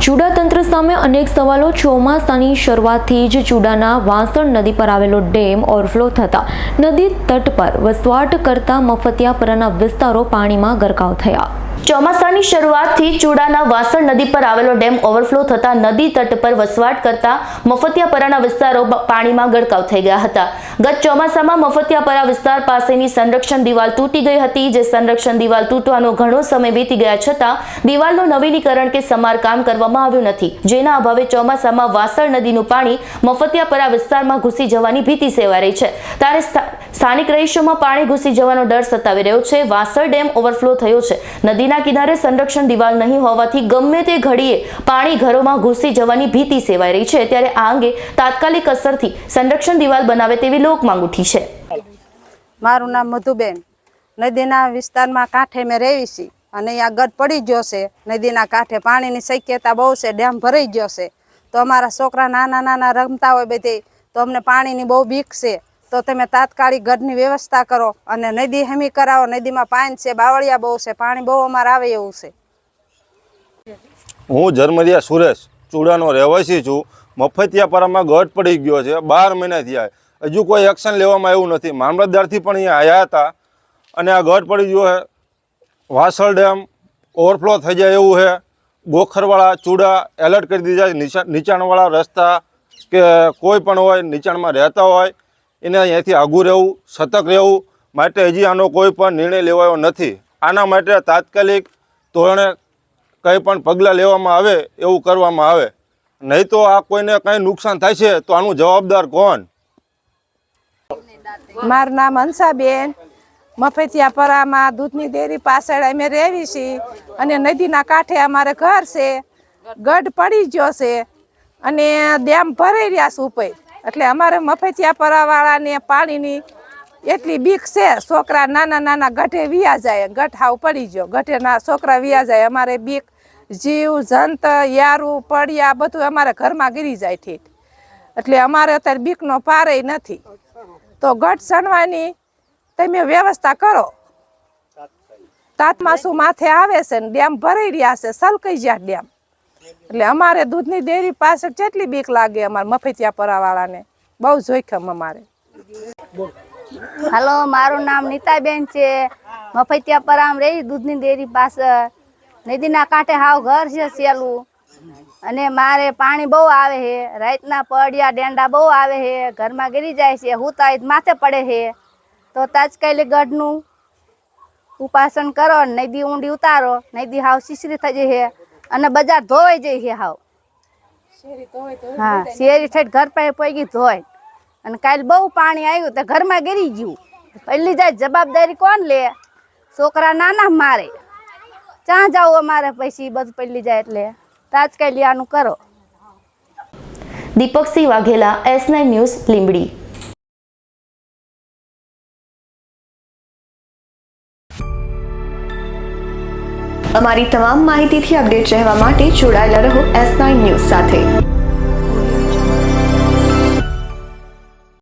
ચૂડા તંત્ર સામે અનેક સવાલો। ચોમાસાની શરૂઆતથી જ ચૂડાના વાસણ નદી પર આવેલો ડેમ ઓવરફ્લો થતા નદી તટ પર વસવાટ કરતા મફતિયાપરાના વિસ્તારો પાણીમાં ગરકાવ થયા। ચોમાસાની શરૂઆતથી ચૂડાના વાસણ નદી પર આવેલો ડેમ ઓવરફ્લો થતા નદી તટ પર વસવાટ કરતા મફતિયાપરાના વિસ્તારો પાણીમાં ગરકાવ થઈ ગયા હતા। ગત ચોમાસામાં મફતિયાપરા વિસ્તાર પાસેની સંરક્ષણ દિવાલ તૂટી ગઈ હતી, જે સંરક્ષણ દિવાલ તૂટવાનો ઘણો સમય વીતી ગયા છતાં દિવાલનું નવીનીકરણ કે સમારકામ કરવામાં આવ્યું નથી, જેના અભાવે ચોમાસામાં વાસણ નદીનું પાણી મફતિયાપરા વિસ્તારમાં ઘૂસી જવાની ભીતિ સેવાઈ રહી છે। ત્યારે સ્થાનિક રહીશોમાં પાણી ઘૂસી જવાનો ડર સતાવી રહ્યો છે। વાસણ ડેમ ઓવરફ્લો થયો છે। નદીના કિનારે સંરક્ષણ દિવાલ નહીં હોવાથી ગમે તે ઘડીએ પાણી ઘરોમાં ઘૂસી જવાની ભીતિ સેવાઈ રહી છે। ત્યારે આ અંગે તાત્કાલિક અસરથી સંરક્ષણ દિવાલ બનાવે તેવી લોક માંગ ઉઠી છે। મારું નામ મધુબેન, નદીના વિસ્તારમાં કાંઠે મેં રહી છીએ અને આ ગઢ પડી ગયો છે। નદીના કાંઠે પાણીની શક્યતા બહુ છે, ડેમ ભરાઈ ગયો છે, તો અમારા છોકરા નાના નાના રમતા હોય બધે, તો અમને પાણીની બહુ બીક છે। તો તમે તાત્કાલિક ગઢની વ્યવસ્થા કરો અને નદી હમી કરાવો। નદીમાં પાણી છે, બાવળિયા બહુ છે, પાણી બહુ અમારે આવે એવું છે। હું ઝરમરિયા સુરેશ ચૂડાનો રહેવાસી છું। મફતિયાપરામાં ગઢ પડી ગયો છે, 12 મહિના થયા, હજુ કોઈ એક્શન લેવામાં આવ્યું નથી। મામલતદારથી પણ અહીંયા આવ્યા હતા અને આ ગઢ પડી ગયો છે। વાસણ ડેમ ઓવરફ્લો થઈ જાય એવું છે। ગોખરવાળા ચૂડા એલર્ટ કરી દીધા છે। નીચાણવાળા રસ્તા કે કોઈ પણ હોય નીચાણમાં રહેતા હોય એને અહીંયાથી આઘું રહેવું, સતર્ક રહેવું માટે હજી આનો કોઈ પણ નિર્ણય લેવાયો નથી। આના માટે તાત્કાલિક ધોરણે કંઈ પણ પગલાં લેવામાં આવે એવું કરવામાં આવે, નહીં તો આ કોઈને કંઈ નુકસાન થાય છે તો આનું જવાબદાર કોણ? મારું નામ હંસાબેન, મફતિયાપરામાં દૂધની ડેરી પાછળ અમે રહેવી છીએ અને નદીના કાંઠે અમારે ઘર છે। ગઢ પડી ગયો છે અને ડેમ ભરાઈ રહ્યા છે ઉપર, એટલે અમારે મફતિયાપરાવાળાને પાણીની એટલી બીક છે। છોકરા નાના નાના ગઢે વિયા જાય, ગઢ હાવ પડી ગયો, ગઢેના છોકરા વિયા જાય, અમારે બીક જીવ જંત યારું પડ્યા બધું અમારે ઘરમાં ગીરી જાય ઠીક, એટલે અમારે અત્યારે બીકનો પારે નથી। તો ગઢ સણવાની તમે વ્યવસ્થા કરો। તાતમાસુ માથે આવે છે ને ડેમ ભરાઈ રહ્યા છે, સલકાઈ જાય ડેમ, એટલે અમારે દૂધની ડેરી પાસે કેટલી બીક લાગે અમારે મફતિયાપરાવાળાને, બહુ જોખમ અમારે। હાલો, મારું નામ નીતાબેન છે, મફતિયાપરામાં રહી દૂધની ડેરી પાસે। નદીના કાંઠે હાવ ઘર છે સેલું અને મારે પાણી બહુ આવે છે, રાતના પડ્યા ડેંડા બહુ આવે છે, ઘરમાં ગીરી જાય છે, હુતા માથે પડે છે। તો તાત્કાલિક ગઢનું ઉપાસન કરો, નદી ઊંડી ઉતારો, નદી હાવ શીશરી થઈ જાય છે અને બજાર ધોવાઈ જાય છે હાવ। હા, શેરી ઠેઠ ઘર પાસે પગી ધોય અને કાલે બહુ પાણી આવ્યું તો ઘરમાં ગીરી ગયું। પહેલી જાય જવાબદારી કોણ લે? છોકરા નાના મારે, ક્યાં જાવ અમારે પછી બધું પહેલી જાય, એટલે તાત્કાલિક આનું કરો। Deepaksinh Vaghela, S9 news, Limbdi. અમારી તમામ માહિતીથી અપડેટ રહેવા માટે જોડાયેલા રહો S9 ન્યૂઝ સાથે।